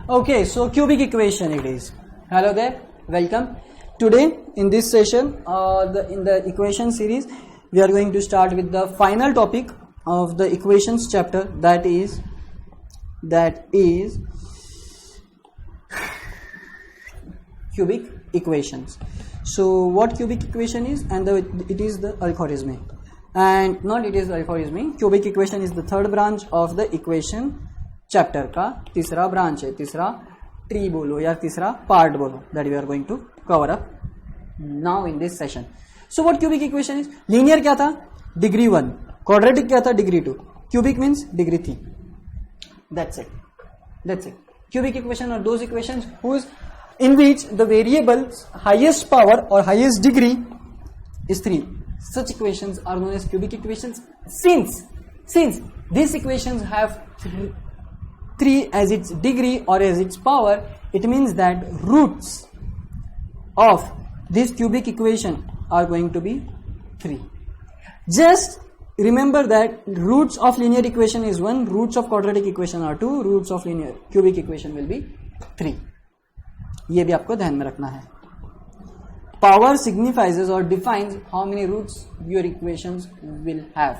Okay, so cubic equation it is. Hello there, welcome. Today in this session, in the equation series, we are going to start with the final topic of the equations chapter, that is cubic equations. So what cubic equation is, and it is the algorithm, and not it is algorithm. Cubic equation is the third branch of the equation chapter का तीसरा branch है, तीसरा tree बोलो या तीसरा part बोलो, that we are going to cover up now in this session. So what cubic equation is? Linear क्या था? डिग्री 1. क्वाड्रेटिक क्या था? Degree 2. Cubic means degree 3. That's it. Cubic equation are those equations whose in which the variables highest power or highest degree is 3. Such equations are known as cubic equations. Since these equations have 3 as its degree or as its power, it means that roots of this cubic equation are going to be 3. Just remember that roots of linear equation is 1, roots of quadratic equation are 2, roots of linear cubic equation will be 3. ये भी आपको ध्यान में रखना है. Power signifies or defines how many roots your equations will have.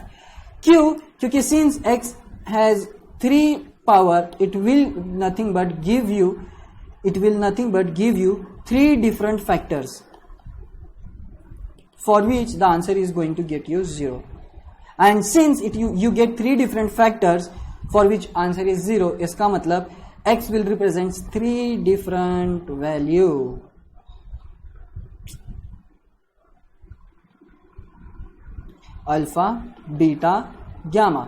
क्योंकि since x has 3 power, it will nothing but give you 3 different factors for which the answer is going to get you 0. And since you get 3 different factors for which answer is 0, इसका मतलब x will represent 3 different value. Alpha, beta, gamma.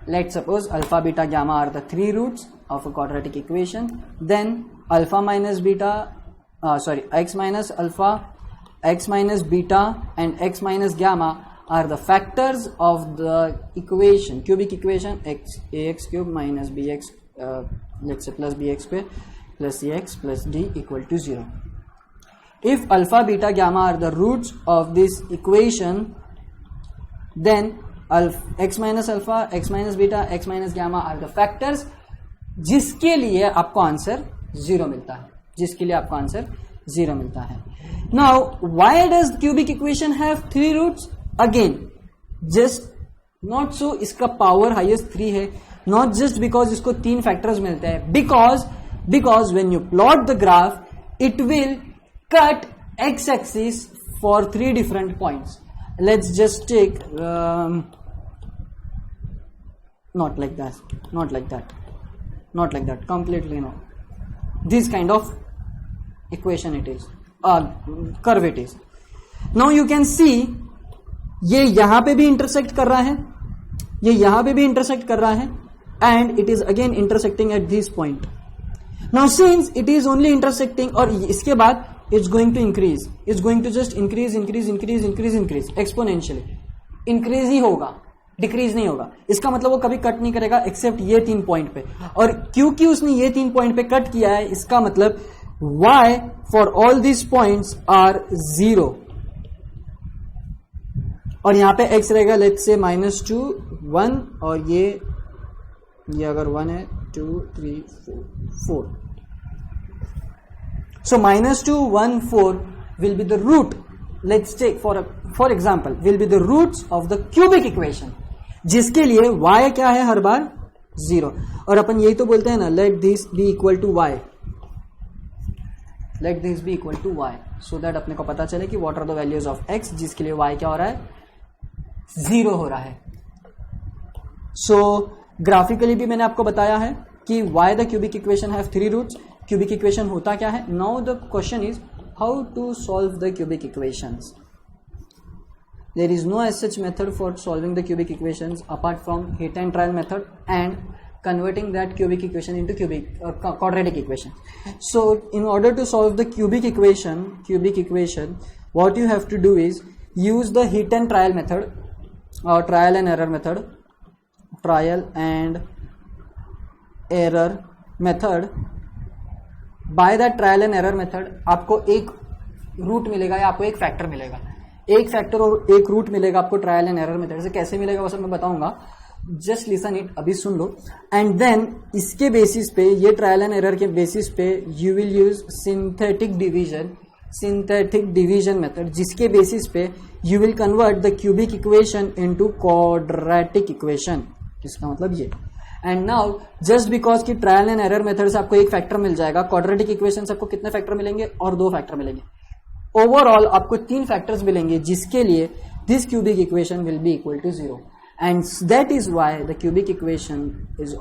Let's suppose alpha, beta, gamma are the 3 roots of a quadratic equation. Then alpha minus beta, x minus alpha, x minus beta and x minus gamma are the factors of the equation, cubic equation, ax cube minus bx, let's say plus bx square plus cx plus d equal to 0. If alpha, beta, gamma are the roots of this equation, then x minus alpha, x minus beta, x minus gamma are the factors जिसके लिए आपको answer 0 मिलता है. Now, why does cubic equation have 3 roots? Again, just not so इसका power highest 3 है, not just because इसको 3 factors मिलते हैं, because when you plot the graph, it will cut x-axis for 3 different points. Let's just take not like that, completely no. This kind of equation it is, curve it is. Now you can see ये यहां पे भी intersect कर रहा है, ये यहां पे भी इंटरसेक्ट कर रहा है, and it is again intersecting at this point. Now since it is only intersecting, और इसके बाद it's going to increase, it's going to just increase exponentially. increase ही होगा, डिक्रीज नहीं होगा. इसका मतलब वो कभी कट नहीं करेगा एक्सेप्ट ये 3 पॉइंट पे. और क्योंकि उसने ये 3 पॉइंट पे कट किया है, इसका मतलब y for all this points are 0. और यहां पे x रहेगा लेट्स से -2 1, और ये अगर 1 है 2 3 4. So -2 1 4 will be the root. Let's take for example will be the roots of the cubic equation, जिसके लिए y क्या है हर बार 0. और अपन यही तो बोलते हैं ना, let this be equal to y, so that अपने को पता चले कि what are the values of x, जिसके लिए y क्या हो रहा है 0 हो रहा है. So ग्राफिकली भी मैंने आपको बताया है कि why the cubic equation have 3 roots. Cubic equation होता क्या है? Now the question is how to solve the cubic equations. There is no as such method for solving the cubic equations apart from hit and trial method and converting that cubic equation into quadratic equation. So in order to solve the cubic equation, what you have to do is use the hit and trial method or trial and error method. By that trial and error method आपको एक root मिलेगा या आपको एक factor मिलेगा. एक factor और एक रूट मिलेगा आपको ट्रायल एंड एरर मेथड से. कैसे मिलेगा वो सब मैं बताऊंगा. जस्ट लिसन इट, अभी सुन लो, एंड देन इसके बेसिस पे, ये ट्रायल एंड एरर के बेसिस पे you will use synthetic division method, जिसके बेसिस पे you will convert the cubic equation into quadratic equation. इसका मतलब ये। एंड नाउ जस्ट बिकॉज कि ट्रायल एंड एरर मेथड से आपको एक फैक्टर मिल जाएगा, क्वाड्रेटिक इक्वेशन से आपको कितने फैक्टर मिलेंगे, और 2 फैक्टर मिलेंगे। ओवरऑल आपको 3 फैक्टर्स मिलेंगे, जिसके लिए this cubic equation will be equal to 0, and that is why the cubic equation is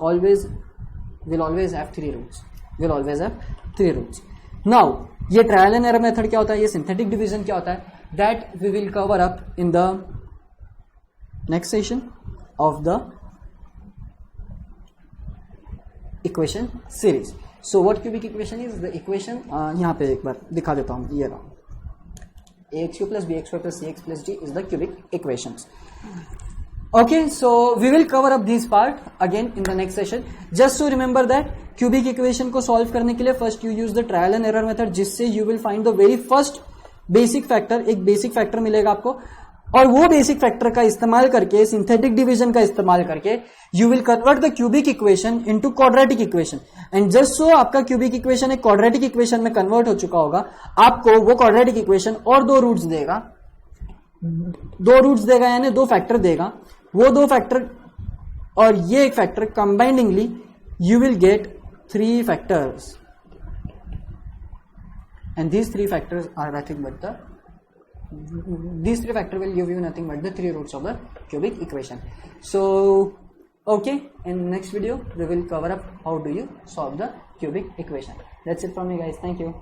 will always have 3 roots. Now ये ट्रायल एंड एरर मेथड क्या होता है, ये सिंथेटिक डिवीजन क्या होता है, that we will cover up in the next session of the equation series. So what cubic equation is? The equation यहाँ पे एक बार दिखा देता हूँ, ये रहा, ax cube plus bx square plus cx plus d is the cubic equations. Okay, so we will cover up this part again in the next session. Just to remember that cubic equation को solve करने के लिए first you use the trial and error method, जिससे you will find the very first basic factor, एक basic factor मिलेगा आपको, और वो basic factor का इस्तेमाल करके, synthetic division का इस्तेमाल करके you will convert the cubic equation into quadratic equation, and just so आपका cubic equation एक quadratic equation में convert हो चुका होगा, आपको वो quadratic equation और 2 roots देगा, यानी 2 फैक्टर देगा, वो 2 फैक्टर और ये एक factor combiningly you will get 3 factors, and these 3 factors are nothing but these 3 factors will give you nothing but the 3 roots of the cubic equation. So okay, in next video we will cover up how do you solve the cubic equation. That's it from me guys, thank you.